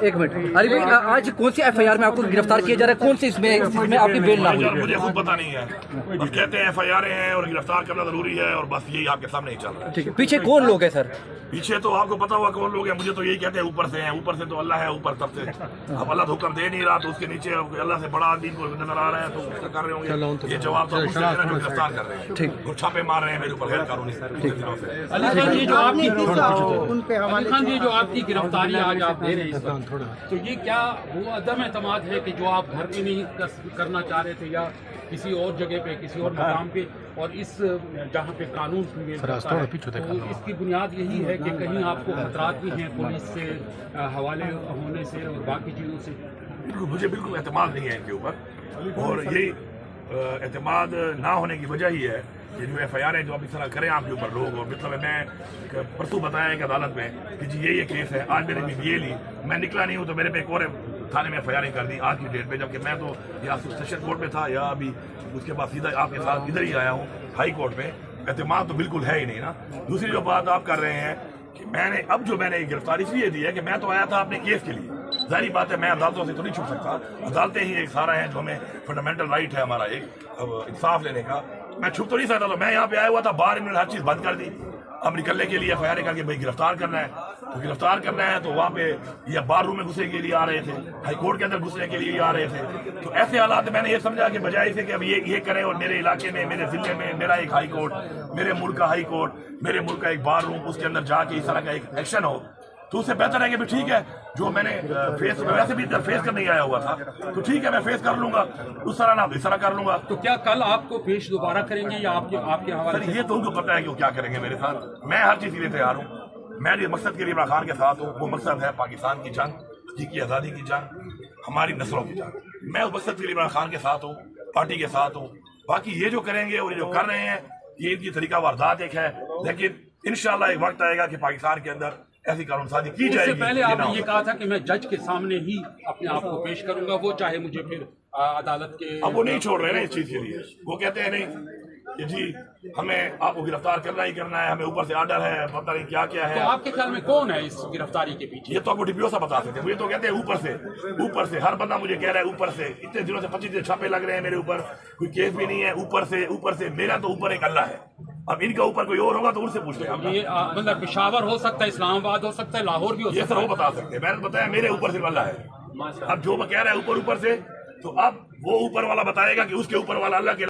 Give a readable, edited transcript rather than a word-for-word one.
एक मिनट अली भाई, आज कौन सी FIR में आपको गिरफ्तार किया जा रहा है, कौन सी इसमें आपकी बेल ना हुई? मुझे खुद पता नहीं है, बस कहते हैं FIR हैं और गिरफ्तार करना जरूरी है और बस यही आपके सामने ही चल रहा है। ठीक है, पीछे कौन लोग हैं सर? पीछे तो आपको पता हुआ कौन लोग हैं, मुझे तो यही कहते हैं ऊपर से हैं, ऊपर से तो अल्लाह है ऊपर तब से। अब अल्लाह तो हुक्म दे नहीं रहा तो उसके नीचे अल्लाह से बड़ा आदमी को नजर आ रहा है तो उसका कर रहे होंगे ये जवाब तो गिरफ्तार कर रहे हैं। ठीक, और छापे मार रहे हैं मेरे ऊपर गैर कानूनी दिनों से। अली खान, ये जो आपकी गिरफ्तारी आज आप दे रहे हैं, तो ये क्या वो अदम एतमाद है कि जो आप घर पे नहीं करना चाह रहे थे या किसी और जगह पे, किसी और मकाम पे, और इस जहाँ पे कानून तो इसकी बुनियाद यही है कि कहीं आपको खतरात भी हैं पुलिस से हवाले होने से और बाकी चीज़ों से? मुझे बिल्कुल एतमाद नहीं है इनके ऊपर, और यही एतमाद ना होने की वजह ही है ये जो FIR है जो आप इस तरह करें आपके ऊपर लोग। और मतलब मैं परसों बताया एक अदालत में कि जी ये केस है, आज मैंने ये ली, मैं निकला नहीं हूँ तो मेरे पे एक और थाने में FIR कर दी आज की डेट पे, जबकि मैं तो या सेशन कोर्ट में था या अभी उसके बाद सीधा आपके साथ इधर ही आया हूँ हाई कोर्ट में। एतमाद तो बिल्कुल है ही नहीं ना। दूसरी जो बात आप कर रहे हैं कि मैंने गिरफ्तारी इसलिए दी है कि मैं तो आया था अपने केस के लिए, जाहिर बात है मैं अदालतों से तो नहीं छुप सकता, अदालतें ही एक सारा है जो हमें फंडामेंटल राइट है हमारा एक इंसाफ लेने का, मैं छुप तो नहीं सकता। तो मैं यहाँ पे आया हुआ था, बाहर इन्होंने हर चीज़ बंद कर दी, अब निकलने के लिए FIR करके भाई गिरफ्तार करना है तो गिरफ्तार करना है, तो वहाँ पे या बार रूम में घुसने के लिए आ रहे थे, हाई कोर्ट के अंदर घुसने के लिए आ रहे थे। तो ऐसे हालात मैंने ये समझा कि बजाय से कि अब ये करें और मेरे इलाके में, मेरे जिले में मेरा एक हाई कोर्ट, मेरे मुल्क का हाई कोर्ट, मेरे मुल्क का एक बार रूम, उसके अंदर जाके इस तरह का एक एक्शन हो, तो उससे बेहतर है कि भी ठीक है जो मैंने वैसे भी फेस करने आया हुआ था तो ठीक है मैं फेस कर लूंगा, उस तरह ना इस तरह कर लूंगा। तो क्या कल आपको पेश दोबारा करेंगे या आपके हवाले? ये तो उनको पता है कि वो क्या करेंगे मेरे साथ। मैं हर चीज के लिए तैयार हूँ, मैं जिस मकसद के लिए इमरान खान के साथ हूँ वो मकसद है पाकिस्तान की जंग, की आज़ादी की जंग, हमारी नस्लों की जंग। मैं उस मकसद के लिए इमरान खान के साथ हूँ, पार्टी के साथ हूँ। बाकी ये जो करेंगे और ये जो कर रहे हैं ये इनकी तरीका वारदात एक है, लेकिन इंशाल्लाह एक वक्त आएगा कि पाकिस्तान के अंदर ऐसी कानून साजी की जाएगी। इससे पहले आपने ये कहा था कि मैं जज के सामने ही अपने आप को पेश करूंगा, वो चाहे मुझे फिर अदालत के। अब वो नहीं छोड़ रहे ना इस चीज के लिए, वो कहते हैं नहीं कि जी हमें आपको गिरफ्तार करना ही करना है, हमें ऊपर से आर्डर है, पता नहीं क्या क्या है। तो आपके ख्याल में कौन है इस गिरफ्तारी के पीछे? ये तो आपको DPO साहब बता सकते हैं, मुझे तो कहते हैं ऊपर से हर बंदा मुझे कह रहा है ऊपर से, इतने दिनों से 25 दिन छापे लग रहे हैं मेरे ऊपर, कोई केस भी नहीं है, ऊपर से मेरा तो ऊपर एक अल्लाह है, अब इनका ऊपर कोई और होगा तो उनसे पूछ लें। ये मतलब पेशावर हो सकता है, इस्लामाबाद हो सकता है, लाहौर भी हो सकता है, ये सर वो बता सकते हैं। मैंने बताया मेरे ऊपर सिर्फ अल्लाह है, अब जो मैं कह रहा है ऊपर से, तो अब वो ऊपर वाला बताएगा कि उसके ऊपर वाला अल्लाह के